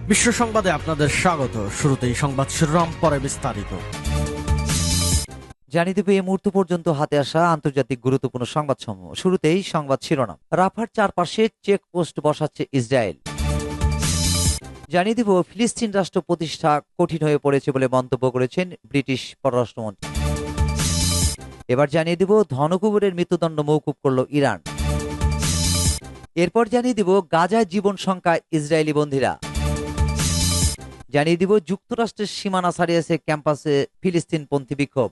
বিশ্ব সংবাদে আপনাদের স্বাগত। শুরুতেই সংবাদ শিরোনাম, পরে বিস্তারিত। জানিয়ে দেবে এই মুহূর্ত পর্যন্ত হাতে আসা আন্তর্জাতিক গুরুত্বপূর্ণ সংবাদসমূহ। শুরুতেই সংবাদ শিরোনাম। রাফার চারপাশে চেকপোস্ট বসাচ্ছে ইসরায়েল। জানিয়ে দিব ফিলিস্তিন রাষ্ট্র প্রতিষ্ঠা কঠিন হয়ে পড়েছে বলে মন্তব্য করেছেন ব্রিটিশ পররাষ্ট্রমন্ত্রী। এবার জানিয়ে দিব ধনকুবেরের মৃত্যুদণ্ড মওকুফ করল ইরান। এরপর জানিয়ে দিব গাজায় জীবন সংখ্যায় ইসরায়েলি বন্দীরা। জানিয়ে দিব যুক্তরাষ্ট্রের সীমানা ছাড়িয়েছে ক্যাম্পাসে ফিলিস্তিনপন্থী বিক্ষোভ।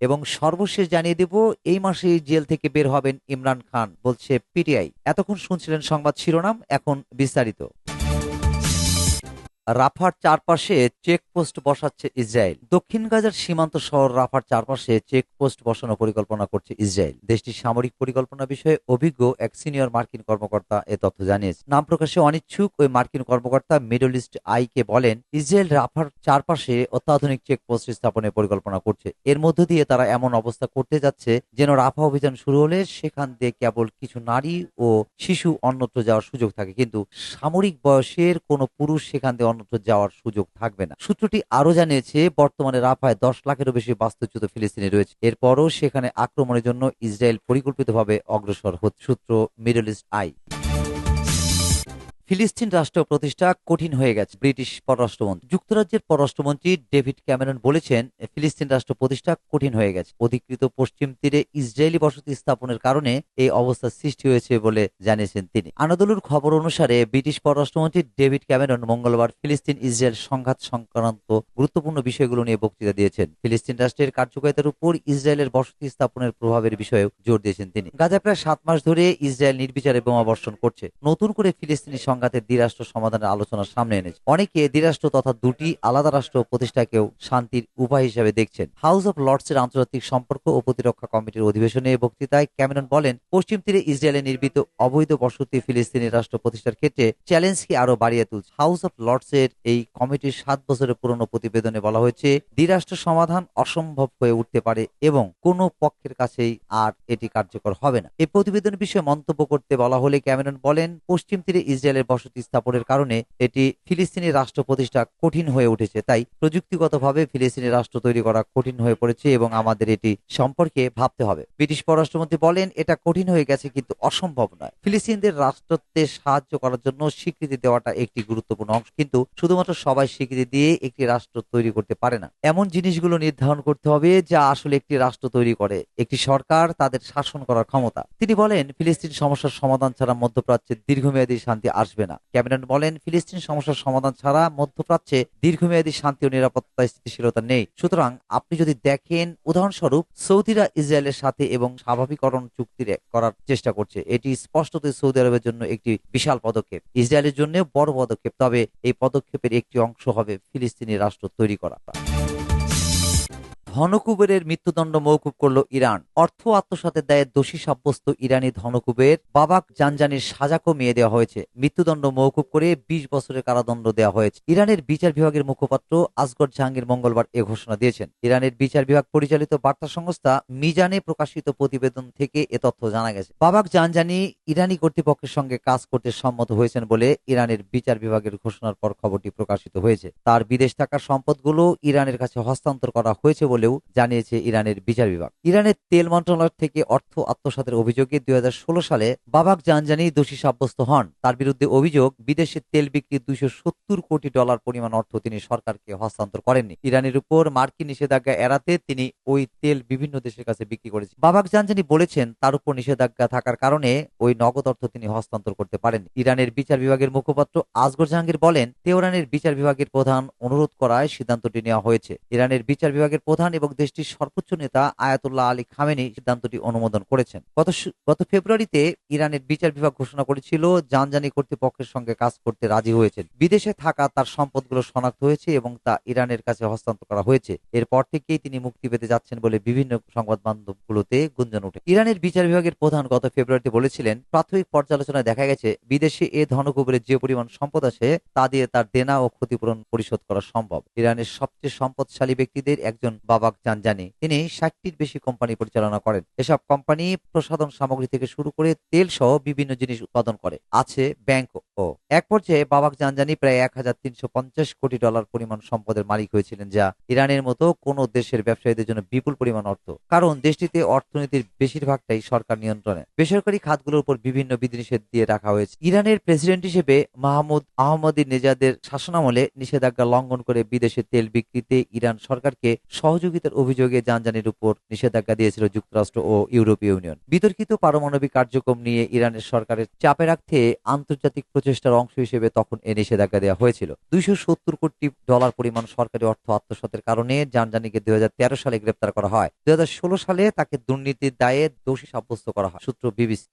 এবং সর্বশেষ জানিয়ে দেব এই মাসে জেল থেকে বের হবেন ইমরান খান, বলছে পিটিআই। এতক্ষণ শুনছিলেন সংবাদ শিরোনাম, এখন বিস্তারিত। রাফার চারপাশে চেকপোস্ট বসাচ্ছে ইসরায়েল। দক্ষিণ গাজার সীমান্ত শহর রাফার চারপাশে চেকপোস্ট বসানোর পরিকল্পনা করছে ইসরায়েল। দেশটির সামরিক পরিকল্পনা বিষয়ে অভিজ্ঞ এক সিনিয়র মার্কিন কর্মকর্তা এ তথ্য জানিয়েছে। নাম প্রকাশে অনিচ্ছুক ওই মার্কিন কর্মকর্তা মিডল ইস্ট আইকে বলেন, ইসরায়েল রাফার চারপাশে অত্যাধুনিক চেকপোস্ট স্থাপনের পরিকল্পনা করছে। এর মধ্য দিয়ে তারা এমন অবস্থা করতে যাচ্ছে যেন রাফা অভিযান শুরু হলে সেখান দিয়ে কেবল কিছু নারী ও শিশু অন্যত্র যাওয়ার সুযোগ থাকে, কিন্তু সামরিক বয়সের কোনো পুরুষ সেখান দিয়ে অন্যত্র যাওয়ার সুযোগ থাকবে না। সূত্রটি আরো জানিয়েছে, বর্তমানে রাফায় 10 লাখেরও বেশি বাস্তুচ্যুত ফিলিস্তিনি রয়েছে। এরপরও সেখানে আক্রমণের জন্য ইসরায়েল পরিকল্পিতভাবে অগ্রসর হচ্ছে। সূত্র মিডল ইস্ট আই। ফিলিস্তিন রাষ্ট্র প্রতিষ্ঠা কঠিন হয়ে গেছে। ব্রিটিশ পররাষ্ট্রমন্ত্রী। যুক্তরাজ্যের পররাষ্ট্রমন্ত্রী ডেভিড ক্যামেরন বলেছেন, ফিলিস্তিন রাষ্ট্র প্রতিষ্ঠা কঠিন হয়ে গেছে। অধিকৃত পশ্চিম তীরে ইসরায়েলি বসতি স্থাপনের কারণে এই অবস্থার সৃষ্টি হয়েছে বলে জানিয়েছেন তিনি। আনাদোলুর খবর অনুসারে ব্রিটিশ পররাষ্ট্রমন্ত্রী ডেভিড ক্যামেরন মঙ্গলবার ফিলিস্তিন ইসরায়েল সংঘাত সংক্রান্ত গুরুত্বপূর্ণ বিষয়গুলো নিয়ে বক্তৃতা দিয়েছেন। ফিলিস্তিন রাষ্ট্রের কার্যকারিতার উপর ইসরায়েলের বসতি স্থাপনের প্রভাবের বিষয়েও জোর দিয়েছেন তিনি। গাজায় প্রায় 7 মাস ধরে ইসরায়েল নির্বিচারে বোমা বর্ষণ করছে। নতুন করে ফিলিস্তিনি সংঘাতের দ্বিরাষ্ট্র সমাধানের আলোচনার সামনে এনেছে। অনেকে দ্বিরাষ্ট্র তথা দুটি আলাদা রাষ্ট্র প্রতিষ্ঠাকেও শান্তির উপায় হিসেবে দেখছেন। হাউস অব লর্ডসের আন্তর্জাতিক সম্পর্ক ও প্রতিরক্ষা কমিটির অধিবেশনে বক্তৃতায় ক্যামেরন বলেন, পশ্চিম তীরে ইসরায়েলে নির্মিত অবৈধ বসতি ফিলিস্তিনি রাষ্ট্র প্রতিষ্ঠার ক্ষেত্রে চ্যালেঞ্জকে আরো বাড়িয়ে তুলছে। হাউস অব লর্ডসের এই কমিটির 7 বছরের পুরনো প্রতিবেদনে বলা হয়েছে, দ্বিরাষ্ট্র সমাধান অসম্ভব হয়ে উঠতে পারে এবং কোনো পক্ষের কাছেই আর এটি কার্যকর হবে না। এই প্রতিবেদনের বিষয়ে মন্তব্য করতে বলা হলে ক্যামেরন বলেন, পশ্চিম তীরে ইসরায়েলের বসতি স্থাপনের কারণে এটি ফিলিস্তিনি রাষ্ট্র প্রতিষ্ঠা কঠিন হয়ে উঠেছে। তাই প্রযুক্তিগতভাবে ফিলিস্তিনি রাষ্ট্র তৈরি করা কঠিন হয়ে পড়েছে এবং আমাদের এটি সম্পর্কে ভাবতে হবে। ব্রিটিশ পররাষ্ট্রমন্ত্রী বলেন, এটা কঠিন হয়ে গেছে কিন্তু অসম্ভব নয়। ফিলিস্তিনদের রাষ্ট্রত্বে সাহায্য করার জন্য স্বীকৃতি দেওয়াটা একটি গুরুত্বপূর্ণ অংশ, কিন্তু শুধুমাত্র সবাই স্বীকৃতি দিয়ে একটি রাষ্ট্র তৈরি করতে পারে না। এমন জিনিসগুলো নির্ধারণ করতে হবে যা আসলে একটি রাষ্ট্র তৈরি করে। একটি সরকার তাদের শাসন করার ক্ষমতা। তিনি বলেন, ফিলিস্তিন সমস্যার সমাধান ছাড়া মধ্যপ্রাচ্যে দীর্ঘমেয়াদী শান্তি আসবে না। ক্যামেরন বলেন, ফিলিস্তিন সমস্যার সমাধান ছাড়া মধ্যপ্রাচ্যে দীর্ঘমেয়াদী শান্তি ও নিরাপত্তা স্থিতিশীলতা নেই। সুতরাং আপনি যদি দেখেন, উদাহরণস্বরূপ সৌদিরা ইসরায়েলের সাথে এবং স্বাভাবিকরণ চুক্তি করার চেষ্টা করছে। এটি স্পষ্টতই সৌদি আরবের জন্য একটি বিশাল পদক্ষেপ, ইসরায়েলের জন্য বড় পদক্ষেপ। তবে এই পদক্ষেপের একটি অংশ হবে ফিলিস্তিনি রাষ্ট্র তৈরি করা। ধনকুবেরের মৃত্যুদণ্ড মওকুফ করল ইরান। অর্থ আত্মসাতের দায়ে দোষী সাব্যস্ত ইরানি ধনকুবের বাবাক জানজানির সাজা কমিয়ে দেওয়া হয়েছে। মৃত্যুদণ্ড মওকুফ করে 20 বছরের কারাদণ্ড দেওয়া হয়েছে। ইরানের বিচার বিভাগের মুখপাত্র আসগর জাহাঙ্গীর মঙ্গলবার এ ঘোষণা দিয়েছেন। ইরানের বিচার বিভাগ পরিচালিত বার্তা সংস্থা মিজানে প্রকাশিত প্রতিবেদন থেকে এ তথ্য জানা গেছে। বাবাক জানজানি ইরানি কর্তৃপক্ষের সঙ্গে কাজ করতে সম্মত হয়েছেন বলে ইরানের বিচার বিভাগের ঘোষণার পর খবরটি প্রকাশিত হয়েছে। তার বিদেশ থাকার সম্পদগুলো ইরানের কাছে হস্তান্তর করা হয়েছে বলেও জানিয়েছে ইরানের বিচার বিভাগ। ইরানের তেল মন্ত্রণালয় থেকে অর্থ আত্মসাতের অভিযোগে 2016 সালে বাবাক জানজানি দোষী সাব্যস্ত হন। তার বিরুদ্ধে অভিযোগ, বিদেশে তেল বিক্রি $270 কোটি পরিমাণ অর্থ তিনি সরকারকে হস্তান্তর করেননি। ইরানের উপর মার্কিন নিষেধাজ্ঞা এড়াতে তিনি ওই তেল বিভিন্ন দেশের কাছে বিক্রি করেছেন। বাবাক জানজানি বলেছেন, তার উপর নিষেধাজ্ঞা থাকার কারণে ওই নগদ অর্থ তিনি হস্তান্তর করতে পারেননি। ইরানের বিচার বিভাগের মুখপাত্র আসগর জাহাঙ্গীর বলেন, তেহরানের বিচার বিভাগের প্রধান অনুরোধ করায় সিদ্ধান্তটি নেওয়া হয়েছে। ইরানের বিচার বিভাগের প্রধান এবং দেশটির সর্বোচ্চ নেতা আয়াতুল্লাহ আলী খামেনি সিদ্ধান্তটি অনুমোদন করেছেন। গত ফেব্রুয়ারিতে ইরানের বিচার বিভাগ ঘোষণা করেছিল, জানজানি কর্তৃপক্ষের সঙ্গে কাজ করতে রাজি হয়েছেন। বিদেশে থাকা তার সম্পদগুলো শনাক্ত হয়েছে এবং তা ইরানের কাছে হস্তান্তর করা হয়েছে। এরপর থেকেই তিনি মুক্তি পেতে যাচ্ছেন বলে বিভিন্ন সংবাদ মাধ্যমগুলোতে গুঞ্জন ওঠে। ইরানের বিচার বিভাগের প্রধান গত ফেব্রুয়ারিতে বলেছিলেন, প্রাথমিক পর্যালোচনায় দেখা গেছে বিদেশে এ ধনকুবেরের যে পরিমাণ সম্পদ আছে তা দিয়ে তার দেনা ও ক্ষতিপূরণ পরিশোধ করা সম্ভব। ইরানের সবচেয়ে সম্পদশালী ব্যক্তিদের একজন বাবাক বাবাক জানজানি। তিনি 60টির বেশি কোম্পানি পরিচালনা করেন। এসব কোম্পানি প্রসাধন সামগ্রী থেকে শুরু করে তেল সহ বিভিন্ন জিনিস উৎপাদন করে। আছে ব্যাংকও। এক পর্যায়ে বাবাক জানজানি প্রায় $1350 কোটি পরিমাণ সম্পদের মালিক হয়েছিলেন, যা ইরানের মতো কোনো দেশের ব্যবসায়ীদের জন্য বিপুল পরিমাণ অর্থ, কারণ দেশটিতে অর্থনীতির বেশিরভাগটাই সরকার নিয়ন্ত্রণে। বেসরকারি খাতগুলোর উপর বিভিন্ন বিধিনিষেধ দিয়ে রাখা হয়েছে। ইরানের প্রেসিডেন্ট হিসেবে মাহমুদ আহমদি নেজাদের শাসনামলে নিষেধাজ্ঞা লঙ্ঘন করে বিদেশে তেল বিক্রিতে ইরান সরকারকে সহযোগিতার অভিযোগে জানজানির উপর নিষেধাজ্ঞা দিয়েছিল যুক্তরাষ্ট্র ও ইউরোপীয় ইউনিয়ন। বিতর্কিত পারমাণবিক কার্যক্রম নিয়ে ইরানের সরকারের চাপে রাখতে আন্তর্জাতিক প্রচেষ্টার অংশ হিসেবে তখন এ নিষেধাজ্ঞা দেওয়া হয়েছিল। $270 কোটি পরিমাণ সরকারি অর্থ আত্মসাতের কারণে জানজানিকে 2013 সালে গ্রেপ্তার করা হয়। 2016 সালে তাকে দুর্নীতির দায়ে দোষী সাব্যস্ত করা হয়। সূত্র বিবিসি।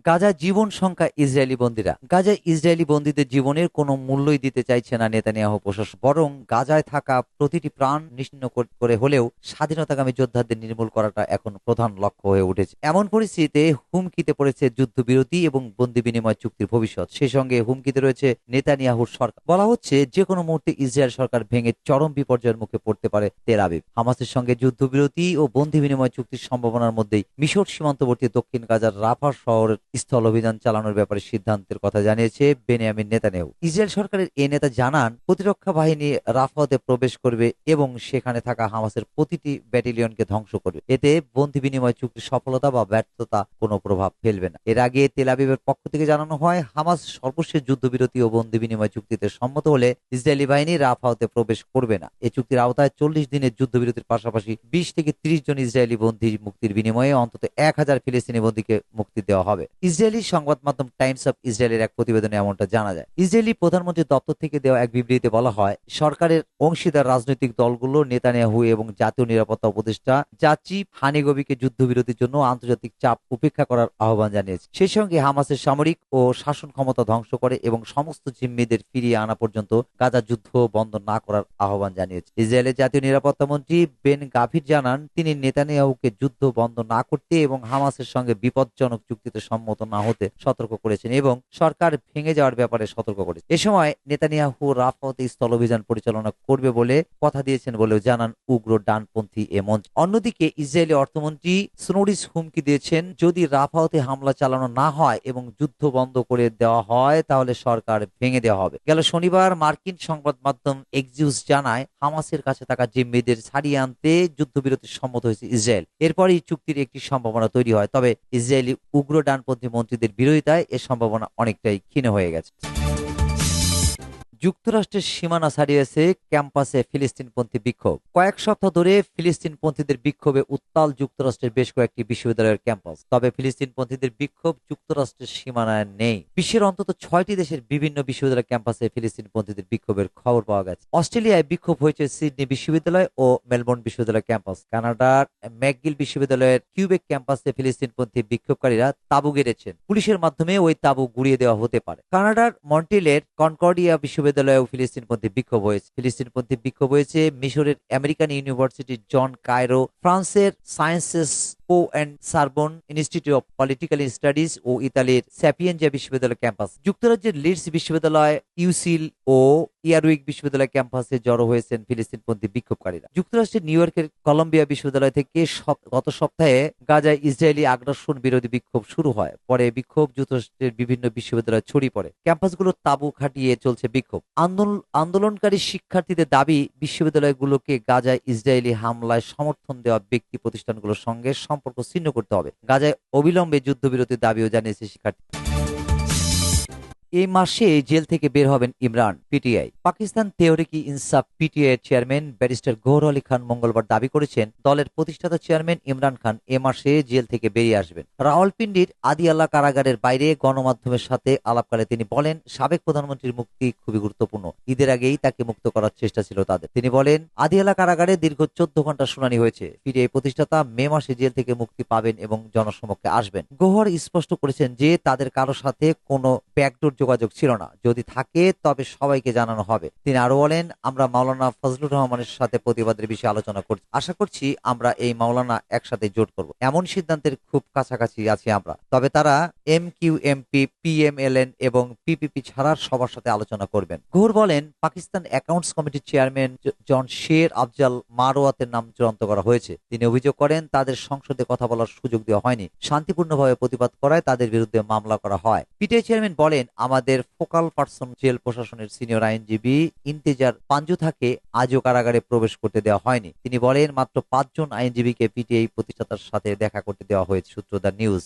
গাজায় জীবন সংখ্যা ইসরায়েলি বন্দীরা। গাজায় ইসরায়েলি বন্দীদের জীবনের কোনো মূল্যই দিতে চাইছে না নেতানিয়াহু প্রশাসন, বরং গাজায় থাকা প্রতিটি প্রাণ নিশ্চিহ্ন করে হলেও স্বাধীনতাকামী যোদ্ধাদের নির্মূল করাটা এখন প্রধান লক্ষ্য হয়ে উঠেছে। এমন পরিস্থিতিতে হুমকিতে পড়েছে যুদ্ধবিরতি এবং বন্দি বিনিময় চুক্তির ভবিষ্যৎ। সেই সঙ্গে হুমকিতে রয়েছে নেতানিয়াহুর সরকার। বলা হচ্ছে যে কোনো মুহূর্তে ইসরায়েল সরকার ভেঙে চরম বিপর্যয়ের মুখে পড়তে পারে তেল আবিব। হামাসের সঙ্গে যুদ্ধবিরতি ও বন্দি বিনিময় চুক্তির সম্ভাবনার মধ্যেই মিশর সীমান্তবর্তী দক্ষিণ গাজার রাফা শহরের স্থল অভিযান চালানোর ব্যাপারে সিদ্ধান্তের কথা জানিয়েছে বেনিয়ামিন নেতানিয়াহু। ইসরায়েল সরকারের এই নেতা জানান, প্রতিরক্ষা বাহিনী রাফাতে প্রবেশ করবে এবং সেখানে থাকা হামাসের প্রতিটি ব্যাটালিয়নকে ধ্বংস করবে। এতে বন্দি বিনিময় চুক্তির সফলতা বা ব্যর্থতা কোনো প্রভাব ফেলবে না। এর আগে তেল আবিবের পক্ষ থেকে জানানো হয়, হামাস সর্বশেষ যুদ্ধবিরতি ও বন্দি বিনিময় চুক্তিতে সম্মত হলে ইসরায়েলি বাহিনী রাফাতে প্রবেশ করবে না। এই চুক্তির আওতায় 40 দিনের যুদ্ধবিরতির পাশাপাশি 20 থেকে 30 জন ইসরায়েলি বন্দী মুক্তির বিনিময়ে অন্তত 1000 ফিলিস্তিনি বন্দীকে মুক্তি দেওয়া হবে। ইসরায়েলি সংবাদ মাধ্যম টাইমস অফ ইসরায়েলের এক প্রতিবেদনে এমনটা জানা যায়। ইসরায়েলি প্রধানমন্ত্রীর দপ্তর থেকে দেওয়া এক বিবৃতিতে বলা হয়, সরকারের অংশীদার রাজনৈতিক দলগুলো নেতানিয়াহু এবং জাতীয় নিরাপত্তা উপদেষ্টা জাচিব হানিগবিকে যুদ্ধবিরতির জন্য আন্তর্জাতিক চাপ উপেক্ষা করার আহ্বান জানিয়েছে। সেই সঙ্গে হামাসের সামরিক ও শাসন ক্ষমতা ধ্বংস করে এবং সমস্ত জিম্মিদের ফিরিয়ে আনা পর্যন্ত গাজা যুদ্ধ বন্ধ না করার আহ্বান জানিয়েছে। ইসরায়েলের জাতীয় নিরাপত্তা মন্ত্রী বেন গাভির জানান, তিনি নেতানিয়াহুকে যুদ্ধ বন্ধ না করতে এবং হামাসের সঙ্গে বিপজ্জনক চুক্তিতে সম্মত না হতে সতর্ক করেছেন এবং সরকার ভেঙে যাওয়ার ব্যাপারে সতর্ক করেছেন। এ সময় নেতানিয়াহু রাফাতে স্থল অভিযান পরিচালনা করবে বলে কথা দিয়েছেন বলেও জানান উগ্র ডানপন্থী এ মঞ্চ। অন্যদিকে ইসরায়েলি অর্থমন্ত্রী স্নোরিস হুমকি দিয়েছেন, যদি রাফাতে হামলা চালানো না হয় এবং যুদ্ধ বন্ধ করে দেওয়া হয় তাহলে সরকার ভেঙে দেওয়া হবে। গেল শনিবার মার্কিন সংবাদ মাধ্যম এক্সিউস জানায়, হামাসের কাছে থাকা জিম্মিদের ছাড়িয়ে আনতে যুদ্ধবিরতির সম্মত হয়েছে ইসরায়েল। এরপরই চুক্তির একটি সম্ভাবনা তৈরি হয়, তবে ইসরায়েলি উগ্র ডানপন্থী মন্ত্রীদের বিরোধিতায় এ সম্ভাবনা অনেকটাই ক্ষীণ হয়ে গেছে। যুক্তরাষ্ট্রের সীমানা ছাড়িয়েছে ক্যাম্পাসে ফিলিস্তিনপন্থী বিক্ষোভ। কয়েক সপ্তাহ ধরে ফিলিস্তিনপন্থীদের বিক্ষোভে উত্তাল যুক্তরাষ্ট্রের বেশ কয়েকটি বিশ্ববিদ্যালয়ের ক্যাম্পাস। তবে ফিলিস্তিনপন্থীদের বিক্ষোভ যুক্তরাষ্ট্রের সীমানায় নেই। বিশ্বের অন্তত 6টি দেশের বিভিন্ন বিশ্ববিদ্যালয় ক্যাম্পাসে ফিলিস্তিনপন্থীদের বিক্ষোভের খবর পাওয়া গেছে। অস্ট্রেলিয়ায় বিক্ষোভ হয়েছে সিডনি বিশ্ববিদ্যালয় ও মেলবোর্ন বিশ্ববিদ্যালয় ক্যাম্পাস। কানাডার ম্যাকগিল বিশ্ববিদ্যালয়ের কিউবেক ক্যাম্পাসে ফিলিস্তিনপন্থী বিক্ষোভকারীরা তাঁবু গেড়েছেন। পুলিশের মাধ্যমে ওই তাঁবু গুড়িয়ে দেওয়া হতে পারে। কানাডার মন্ট্রিলের কনকর্ডিয়া বিশ্ববিদ্যালয়েও ফিলিস্তিনপন্থী বিক্ষোভ হয়েছে। ফিলিস্তিনপন্থী বিক্ষোভ হয়েছে মিশরের আমেরিকান ইউনিভার্সিটি জন কায়রো, ফ্রান্সের Sciences Po and Sorbonne institute of political studies ও ইতালির স্যাপিয়েনজা বিশ্ববিদ্যালয় ক্যাম্পাস। যুক্তরাজ্যের লিডস বিশ্ববিদ্যালয়, ইউসিল ও ইয়ারউইক বিশ্ববিদ্যালয় ক্যাম্পাসে জড়ো হয়েছেন ফিলিস্তিনপন্থী বিক্ষোভকারীরা। যুক্তরাষ্ট্রের নিউ ইয়র্কের কলম্বিয়া বিশ্ববিদ্যালয় থেকে গত সপ্তাহে গাজায় ইসরায়েলি আগ্রাসন বিরোধী বিক্ষোভ শুরু হয়। পরে বিক্ষোভ যুক্তরাষ্ট্রের বিভিন্ন বিশ্ববিদ্যালয়ে ছড়িয়ে পড়ে। ক্যাম্পাসগুলোর তাঁবু খাটিয়ে চলছে বিক্ষোভ। আন্দোলনকারী শিক্ষার্থীদের দাবি, বিশ্ববিদ্যালয়গুলোকে গাজায় ইসরায়েলি হামলায় সমর্থন দেওয়া ব্যক্তি প্রতিষ্ঠানগুলোর সঙ্গে সম্পর্ক ছিন্ন করতে হবে। গাজায় অবিলম্বে যুদ্ধবিরতির দাবিও জানিয়েছে শিক্ষার্থী। এই মাসে জেল থেকে বের হবেন ইমরান, পিটিআই। পাকিস্তান তেহরিকি ইনসাফ পিটিআই এর চেয়ারম্যান ব্যারিস্টার গৌহর আলী খান মঙ্গলবার দাবি করেছেন, দলের প্রতিষ্ঠাতা চেয়ারম্যান ইমরান খান এ মাসে জেল থেকে বেরিয়ে আসবেন। রাওয়ালপিন্ডির আদিয়ালা কারাগারের বাইরে গণমাধ্যমের সাথে আলাপকালে তিনি বলেন, সাবেক প্রধানমন্ত্রীর মুক্তি খুবই গুরুত্বপূর্ণ। ঈদের আগেই তাকে মুক্ত করার চেষ্টা ছিল তাদের। তিনি বলেন, আদিয়ালা কারাগারে দীর্ঘ 14 ঘন্টা শুনানি হয়েছে। পিটিআই প্রতিষ্ঠাতা মে মাসে জেল থেকে মুক্তি পাবেন এবং জনসমক্ষে আসবেন। গৌহর স্পষ্ট করেছেন যে তাদের কারো সাথে কোনো ব্যাকডোর যোগাযোগ ছিল না, যদি থাকে তবে সবাইকে জানানো হবে। তিনি আরো বলেন, আমরা মাওলানা ফজলুর রহমানের সাথে প্রতিবাদের বিষয়ে আলোচনা করছি, আশা করছি আমরা এই মাওলানা একসাথে জোট করব। এমন সিদ্ধান্তের খুব কাছাকাছি আছি আমরা, তবে তারা MQMP, PMLN এবং PPP ছাড়ার সবার সাথে আলোচনা করবেন। গহুর বলেন, পাকিস্তান অ্যাকাউন্টস কমিটির চেয়ারম্যান জন শের আফজাল মারওয়াতের নাম চূড়ান্ত করা হয়েছে। তিনি অভিযোগ করেন, তাদের সংসদে কথা বলার সুযোগ দেওয়া হয়নি, শান্তিপূর্ণভাবে প্রতিবাদ করায় তাদের বিরুদ্ধে মামলা করা হয়। পিটিআই চেয়ারম্যান বলেন, আমাদের ফোকাল পার্সন জেল প্রশাসনের সিনিয়র আইনজীবী ইন্তেজার পাঞ্জু থাকে আজও কারাগারে প্রবেশ করতে দেওয়া হয়নি। তিনি বলেন, মাত্র 5 জন আইনজীবীকে পিটিআই প্রতিষ্ঠাতার সাথে দেখা করতে দেওয়া হয়েছে। সূত্র দ্য নিউজ।